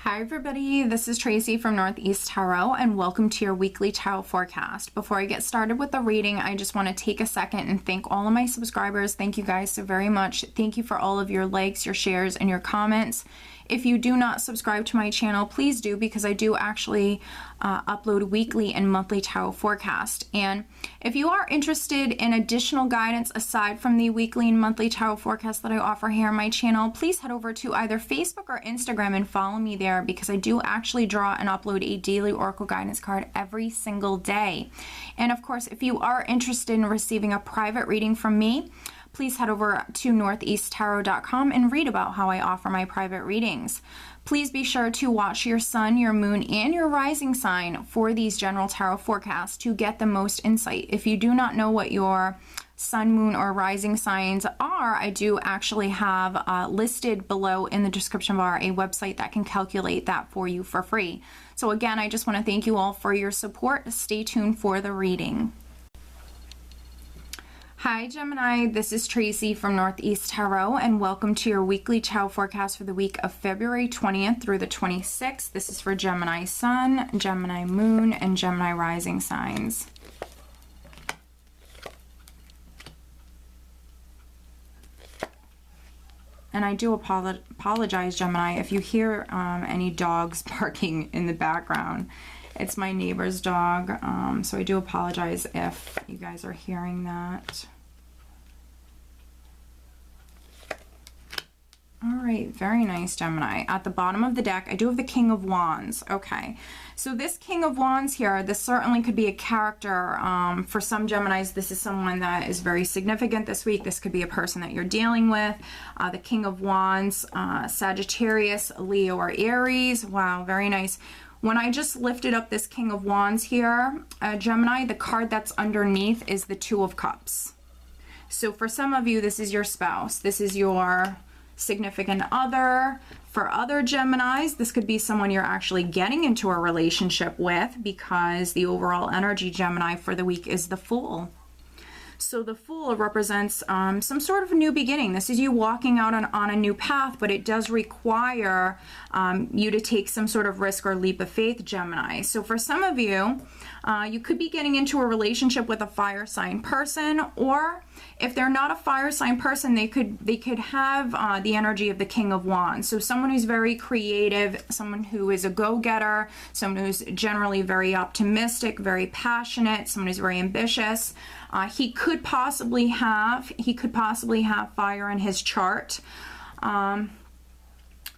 Hi everybody, this is Tracy from Northeast Tarot and welcome to your weekly tarot forecast. Before I get started with the reading, I just want to take a second and thank all of my subscribers. Thank you guys so very much. Thank you for all of your likes, your shares, and your comments. If you do not subscribe to my channel, please do, because I do actually upload weekly and monthly tarot forecast. And if you are interested in additional guidance aside from the weekly and monthly tarot forecast that I offer here on my channel, please head over to either Facebook or Instagram and follow me there, because I do actually draw and upload a daily oracle guidance card every single day. And of course, if you are interested in receiving a private reading from me, please head over to northeasttarot.com and read about how I offer my private readings. Please be sure to watch your sun, your moon, and your rising sign for these general tarot forecasts to get the most insight. If you do not know what your sun, moon, or rising signs are, I do actually have listed below in the description bar a website that can calculate that for you for free. So again, I just want to thank you all for your support. Stay tuned for the reading. Hi Gemini, this is Tracy from Northeast Tarot and welcome to your weekly tarot forecast for the week of February 20th through the 26th. This is for Gemini Sun, Gemini Moon, and Gemini Rising signs. And I do apologize, Gemini, if you hear any dogs barking in the background. It's my neighbor's dog, so I do apologize if you guys are hearing that. All right, very nice, Gemini. At the bottom of the deck, I do have the King of Wands. Okay, so this King of Wands here, this certainly could be a character. For some Geminis, this is someone that is very significant this week. This could be a person that you're dealing with. The King of Wands, Sagittarius, Leo, or Aries. Wow, very nice. When I just lifted up this King of Wands here, Gemini, the card that's underneath is the Two of Cups. So for some of you, this is your spouse. This is your significant other. For other Geminis, this could be someone you're actually getting into a relationship with, because the overall energy, Gemini, for the week is the Fool. So the Fool represents some sort of new beginning. This is you walking out on a new path, but it does require you to take some sort of risk or leap of faith, Gemini. So for some of you, you could be getting into a relationship with a fire sign person, or if they're not a fire sign person, they could have the energy of the King of Wands. So someone who's very creative, someone who is a go-getter, someone who's generally very optimistic, very passionate, someone who's very ambitious. He could possibly have fire in his chart.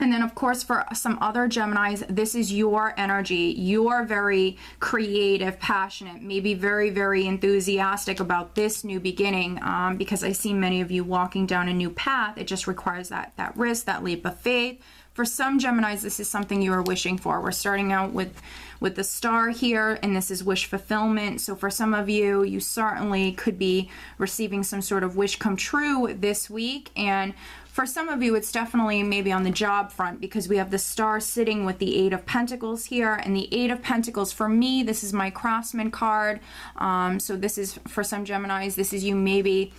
And then, of course, for some other Geminis, this is your energy. You're very creative, passionate, maybe very, very enthusiastic about this new beginning, because I see many of you walking down a new path. It just requires that risk, that leap of faith. For some Geminis, this is something you are wishing for. We're starting out with the star here, and this is wish fulfillment. So for some of you, you certainly could be receiving some sort of wish come true this week. And for some of you, it's definitely maybe on the job front, because we have the star sitting with the Eight of Pentacles here. And the Eight of Pentacles, for me, this is my craftsman card. So this is, for some Geminis, this is you maybe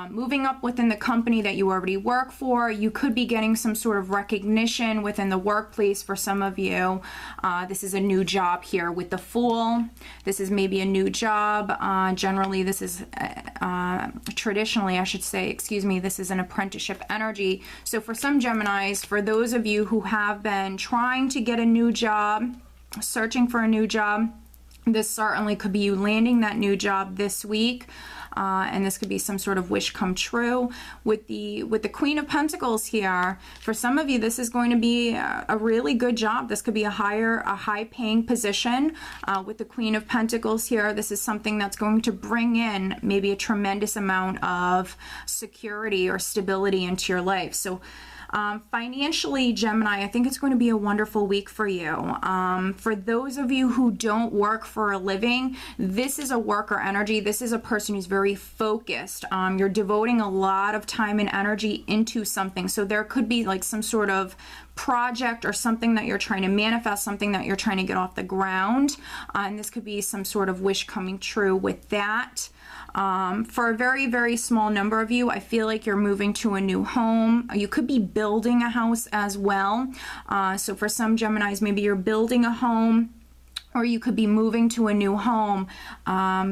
moving up within the company that you already work for. You could be getting some sort of recognition within the workplace for some of you. This is a new job here with the Fool. This is maybe a new job. Generally, this is, traditionally, I should say, excuse me, this is an apprenticeship energy. So for some Geminis, for those of you who have been trying to get a new job, searching for a new job, this certainly could be you landing that new job this week. And this could be some sort of wish come true. With the Queen of Pentacles here, for some of you, this is going to be a really good job. This could be a high paying position. With the Queen of Pentacles here, this is something that's going to bring in maybe a tremendous amount of security or stability into your life. So financially, Gemini, I think it's going to be a wonderful week for you. For those of you who don't work for a living, this is a worker energy. This is a person who's very focused. You're devoting a lot of time and energy into something. So there could be like some sort of project or something that you're trying to manifest, something that you're trying to get off the ground. And this could be some sort of wish coming true with that. For a very, very small number of you, I feel like you're moving to a new home. You could be building a house as well. So for some Geminis, maybe you're building a home, or you could be moving to a new home.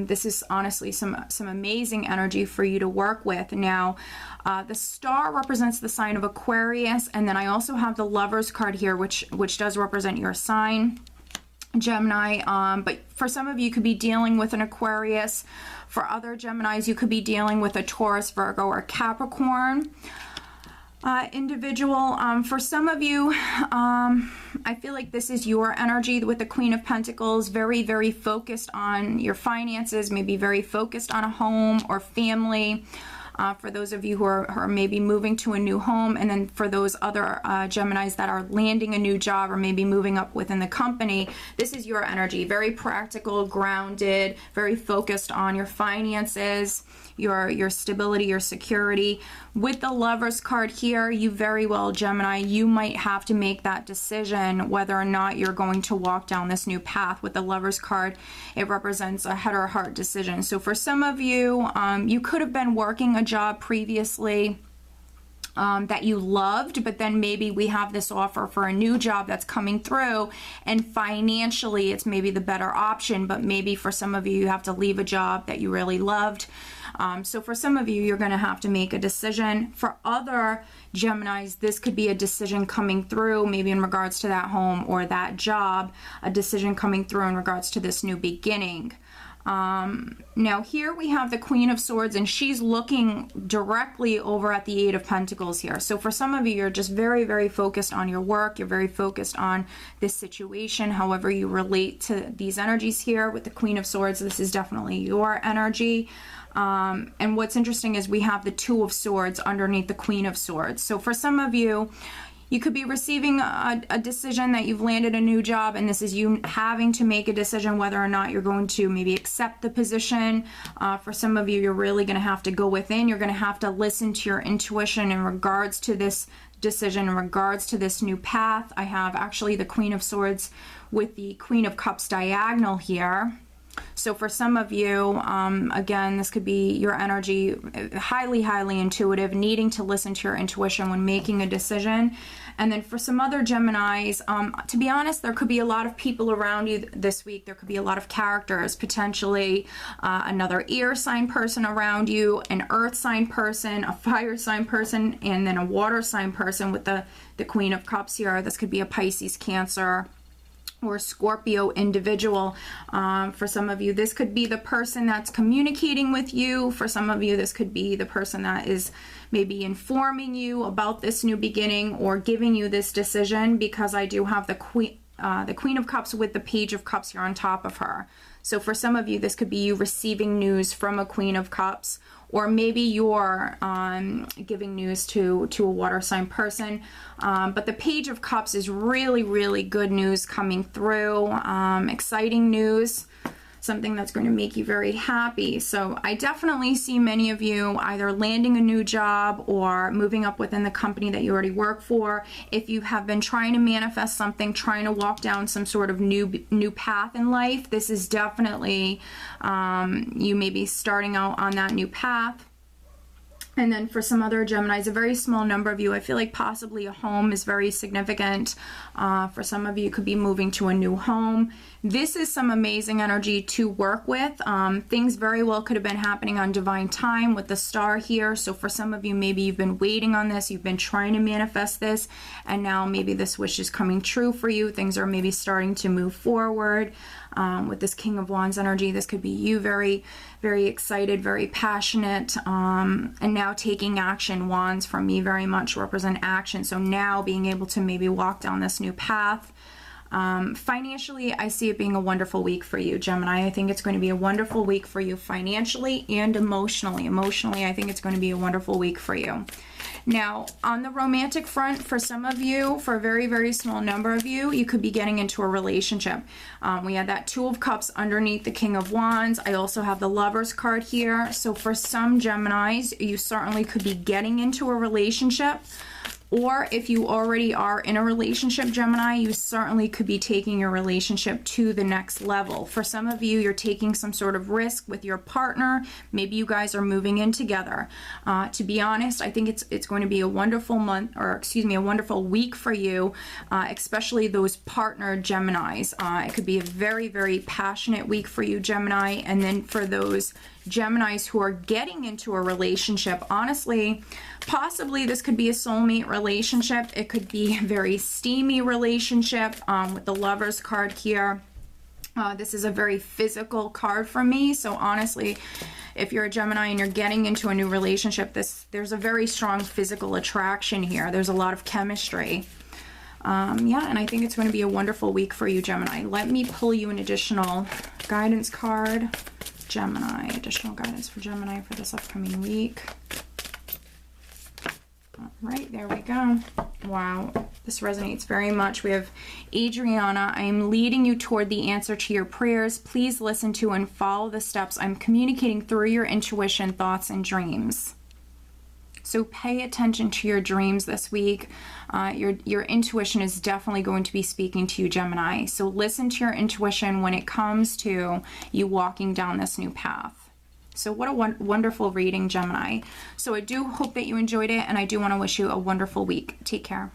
This is honestly some amazing energy for you to work with. Now, the star represents the sign of Aquarius, and then I also have the Lovers card here, which does represent your sign, Gemini. But for some of you, you could be dealing with an Aquarius. For other Geminis, you could be dealing with a Taurus, Virgo, or Capricorn individual. For some of you, I feel like this is your energy with the Queen of Pentacles, very, very focused on your finances, maybe very focused on a home or family. For those of you who are maybe moving to a new home, and then for those other Geminis that are landing a new job or maybe moving up within the company, this is your energy. Very practical, grounded, very focused on your finances, your stability, your security. With the Lovers card here, you very well, Gemini, you might have to make that decision whether or not you're going to walk down this new path. With the Lovers card, it represents a head or heart decision. So for some of you, you could have been working a job previously that you loved, but then maybe we have this offer for a new job that's coming through, and financially it's maybe the better option, but maybe for some of you, you have to leave a job that you really loved. So for some of you, you're going to have to make a decision. For other Geminis, this could be a decision coming through, maybe in regards to that home or that job, a decision coming through in regards to this new beginning. Now here we have the Queen of Swords, and she's looking directly over at the Eight of Pentacles here. So for some of you, you're just very, very focused on your work. You're very focused on this situation, however you relate to these energies here. With the Queen of Swords, this is definitely your energy. And what's interesting is we have the Two of Swords underneath the Queen of Swords. So for some of you, you could be receiving a decision that you've landed a new job, and this is you having to make a decision whether or not you're going to maybe accept the position. For some of you, you're really going to have to go within. You're going to have to listen to your intuition in regards to this decision, in regards to this new path. I have actually the Queen of Swords with the Queen of Cups diagonal here. So for some of you, again, this could be your energy, highly, highly intuitive, needing to listen to your intuition when making a decision. And then for some other Geminis, to be honest, there could be a lot of people around you this week. There could be a lot of characters, potentially another air sign person around you, an earth sign person, a fire sign person, and then a water sign person with the Queen of Cups here. This could be a Pisces, Cancer, or Scorpio individual. For some of you, this could be the person that's communicating with you. For some of you, this could be the person that is maybe informing you about this new beginning or giving you this decision, because I do have the Queen of Cups with the Page of Cups here on top of her. So for some of you, this could be you receiving news from a Queen of Cups, or maybe you're giving news to a water sign person. But the Page of Cups is really, really good news coming through, exciting news, something that's going to make you very happy. So I definitely see many of you either landing a new job or moving up within the company that you already work for. If you have been trying to manifest something, trying to walk down some sort of new path in life, this is definitely you may be starting out on that new path. And then for some other Geminis, a very small number of you, I feel like possibly a home is very significant. For some of you, you could be moving to a new home. This is some amazing energy to work with. Things very well could have been happening on divine time with the star here. So for some of you, maybe you've been waiting on this, you've been trying to manifest this, and now maybe this wish is coming true for you. Things are maybe starting to move forward. With this King of Wands energy, this could be you very, very excited, very passionate, and now taking action. Wands for me very much represent action. So now being able to maybe walk down this new path. Financially, I see it being a wonderful week for you, Gemini. I think it's going to be a wonderful week for you financially and emotionally. Emotionally, I think it's going to be a wonderful week for you. Now, on the romantic front, for some of you, for a very, very small number of you, you could be getting into a relationship. We had that Two of Cups underneath the King of Wands. I also have the Lovers card here. So for some Geminis, you certainly could be getting into a relationship. Or if you already are in a relationship, Gemini, you certainly could be taking your relationship to the next level. For some of you, you're taking some sort of risk with your partner. Maybe you guys are moving in together. To be honest, I think it's going to be a wonderful month, or excuse me, a wonderful week for you, especially those partnered Geminis. It could be a very, very passionate week for you, Gemini. And then for those Geminis who are getting into a relationship, honestly, possibly this could be a soulmate relationship. It could be a very steamy relationship with the Lovers card here. This is a very physical card for me. So honestly, if you're a Gemini and you're getting into a new relationship, there's a very strong physical attraction here. There's a lot of chemistry. Yeah, and I think it's going to be a wonderful week for you, Gemini. Let me pull you an additional guidance card. Gemini, additional guidance for Gemini for this upcoming week. All right, there we go. Wow, this resonates very much. We have Adriana. I am leading you toward the answer to your prayers. Please listen to and follow the steps I'm communicating through your intuition, thoughts, and dreams. So pay attention to your dreams this week. Your intuition is definitely going to be speaking to you, Gemini. So listen to your intuition when it comes to you walking down this new path. So what a wonderful reading, Gemini. So I do hope that you enjoyed it, and I do want to wish you a wonderful week. Take care.